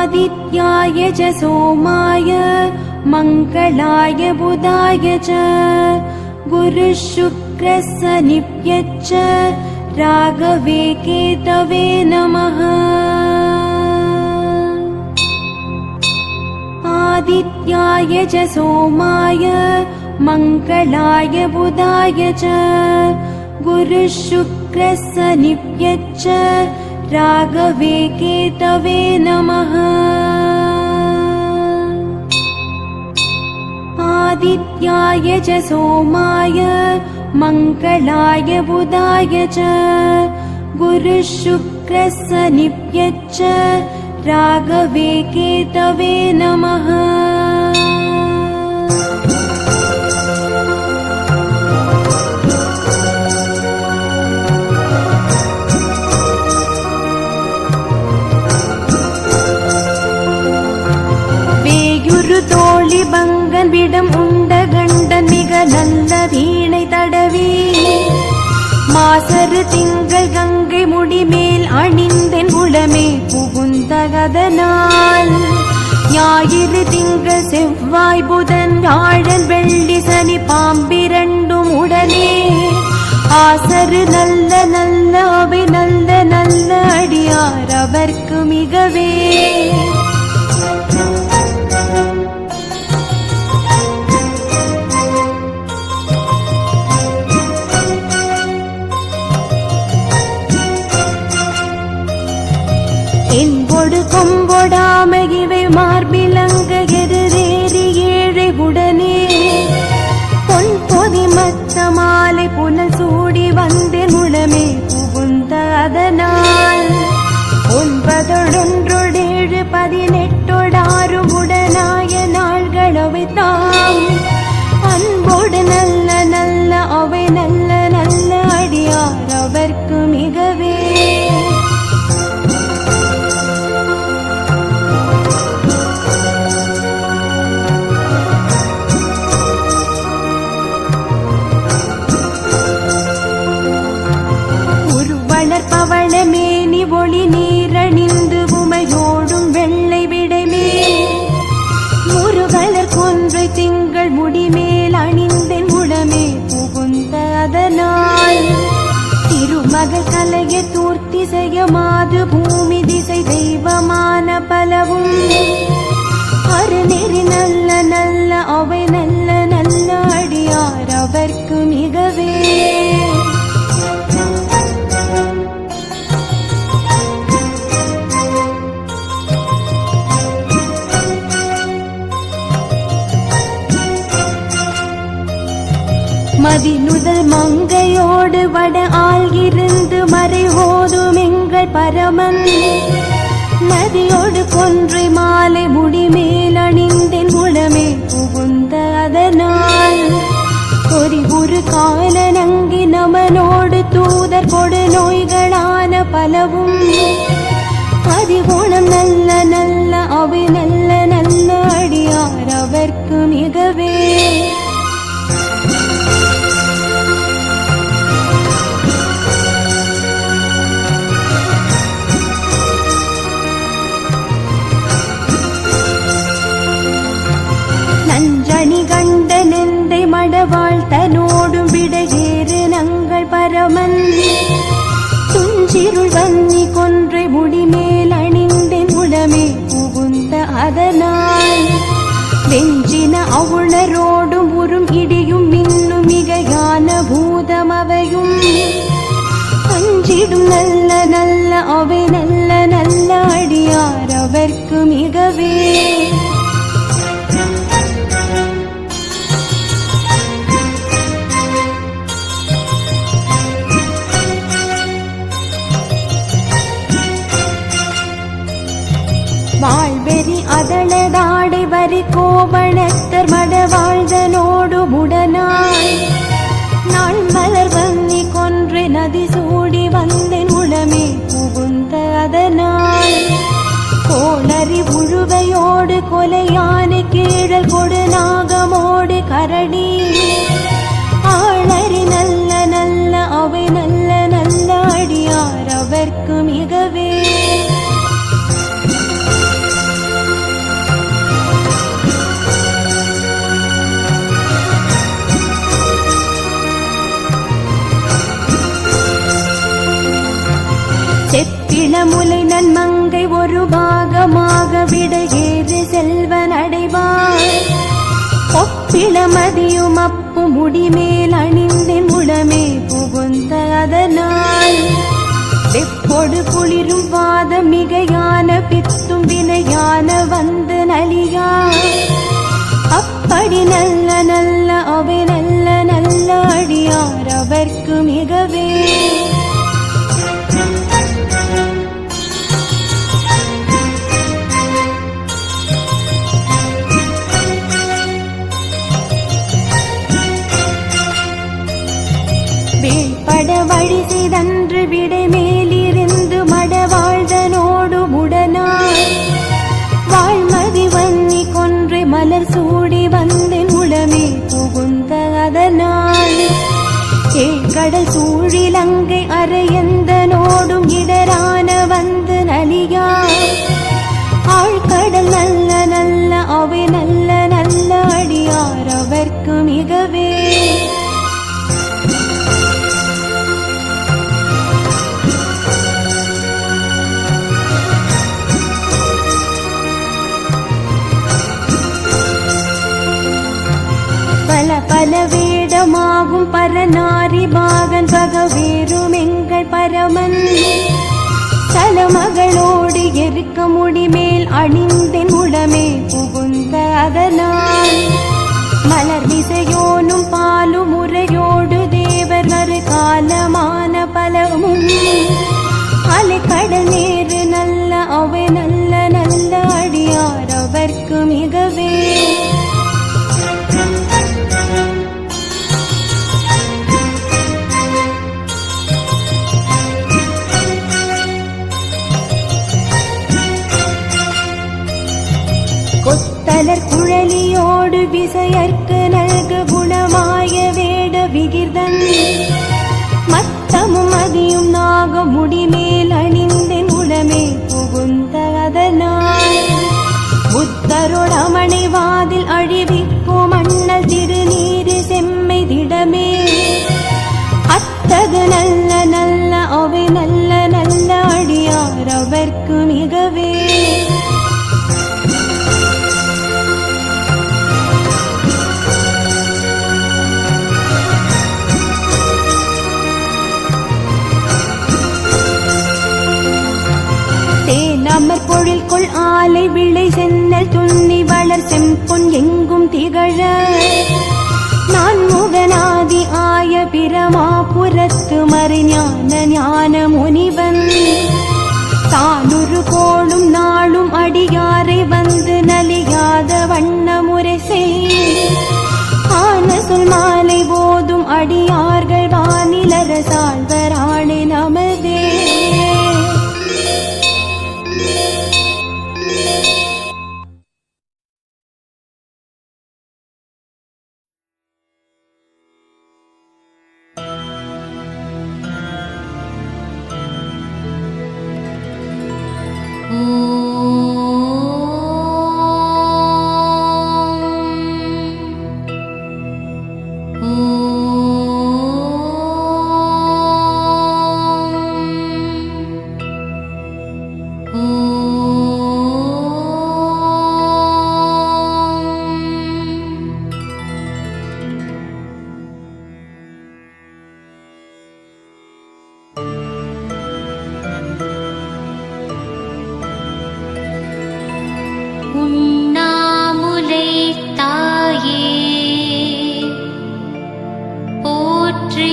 आदित्याय च सोमाय मङ्गलाय बुधाय च गुरुः शुक्रः शनिभ्यश्च राघवे केतवे नमः। आदित्याय च सोमाय मङ्गलाय बुधाय च गुरुः शुक्रः शनिभ्यश्च राघवे केतवे नमः। आदित्याय च सोमाय मङ्गलाय बुधाय च गुरुः शुक्रः शनिभ्यश्च राघवे केतवे नमः। தோழி பங்கன் விடம் உண்ட கண்டன் மிக நல்ல வீணை தடவி மாசரு திங்கள் கங்கை முடிமேல் அணிந்தென் உளமே புகுந்தகதனால் ஞாயிறு திங்கள் செவ்வாய் புதன் வியாழன் வெள்ளி சனி பாம்பிரண்டும் உடனே ஆசரு நல்ல நல்ல அவை நல்ல நல்ல அடியார் அவர்க்கு மிகவே என்பொடு கொம்பொடாமகிவை மார்பிலங்க எதிரேறி ஏழை உடனே பொன் பொதி மத்த மாலை புனல் சூடி வந்தே முழமே புகுந்த அதனால் 9 18 உடனாய நாள்களவை தாம் அன்போடு நல்ல நல்ல அவை நல்ல நல்ல அடியார் அவர்க்கு மிகவே மேனி ஒளி நீரணிந்து உமையோடும் வெள்ளை விடைமே முருகலர் கொன்றை திங்கள் முடிமேல் அணிந்தென் உடமே புகுந்த அதனால் திருமகள் கலைய தூர்த்தி செய்ய மாது பூமி திசை தெய்வமான பலவும் அருநெறி நல்ல நல்ல அவை நல்ல நல்ல அடியார் அவர்க்கு மிகவே மதிநுதல் மங்கையோடு வட ஆள்கிருந்து மறைவோதும் எங்கள் பரமன் நதியோடு கொன்றை மாலை முடிமேல் அணிந்தென் உளமே புகுந்த அதனால் ஒரு கால நங்கி நமனோடு தூதர் கொடு நோய்களான பலவும் அதிகுணம் நல்ல நல்ல அவை நல்ல நல்ல அடியார் அவர்க்கு மிகவே கண்டனெந்தை மடவாள் தனோடும் விடையேறு நங்கள் பரமன் துஞ்சிருள் வன்னி கொன்றை முடிமேல் அணிந்தென் உளமே புகுந்த அதனால் வெஞ்சின அவுணரோடும் உறும் இடியும் மின்னும் மிகையான பூதம் அவையும் அஞ்சிடும் நல்ல நல்ல அவை நல்ல நல்ல அடியார் அவர்க்கு மிகவே வாழ்வெறி அதளதாடை வரி கோவணத்தர் மட வாழ்தனோடு உடனாய் நாள் மலர் வன்னி கொன்று நதி சூடி வந்தென் உளமே புகுந்த அதனால் கோளறி உழுவையோடு கொலையான கீழல் கொடு நாகமோடு கரடி ஆளறி நல்ல நல்ல அவை நல்ல நல்ல அடியார் அவர்க்கு மிகவே செப்பிளமுலை நன்மங்கை ஒரு பாகமாக விட ஏறு செல்வன் அடைவார். ஒப்பிளமதியும் அப்பு முடிமேல் அணிந்தின் உடமே புகுந்த அதனால் வெப்பொடு குளிரும் வாதம் மிகையான பித்தும் வினையான வந்து நலியா. அப்படி நல்ல நல்ல அவை நல்ல நல்ல அடியார் அவர்க்கு மிகவே. வீழ்பட வழி செய்தன்று விடை மேலிருந்து மட வாழ்தனோடு உடனாய் வாழ்மதி வன்னி கொன்றை மலர் சூடி வந்தேன் உளமே புகுந்த அதனால் ஏழ்கடல் சூழிலங்கை அரையந்தனோடும் இடரான வந்து நலியா. ஆழ்கடல் நல்ல நல்ல அவை நல்ல நல்ல அடியார் அவர்க்கு மிகவே. பல வேடமாகும் பரநாரி பாகன் பகவேறும் எங்கள் பரமன் தலமகளோடு எருக்க முடிமேல் அணிந்தென் உளமே புகுந்த அதனால் மலர் விசையோனும் பாலும் முறையோடு தேவர் நறு காலமான பலமும் அலை கடல் நேரு நல்ல அவை நல்ல நல்ல அடியார் அவர்க்கு மிகவே. கொத்தலர் குழலியோடு விசையற்கு நல்கு குணமாய வேட விகிர்தன் மத்தமும் மதியும் நாக முடிமேல் அணிந்தென் உடமே புகுந்த அதனால் புத்தரோடமனை வாதில் அழிவிக்கும் அண்ணல் திருநீரு செம்மை திடமே. அத்தகு நல்ல நல்ல அவை நல்ல நல்ல அடியார் அவர்க்கு மிகவே. தேனமர் பொழில் கொள் ஆலை விளை சென்னல் துண்ணி வளர் செம்பொன் எங்கும் திகழ நான் முகநாதி ஆய பிரமாபுரத்து மறைஞான ஞான முனிவன் தானுரு கோளும் நாளும் அடியாரை வந்து நலியாத வண்ண முறை செய் ஆன சொல் மாலை போதும் அடியார்கள் வானிலர சாழ்வராணி நமதே. உண்ணாமுலை தாயே போற்றி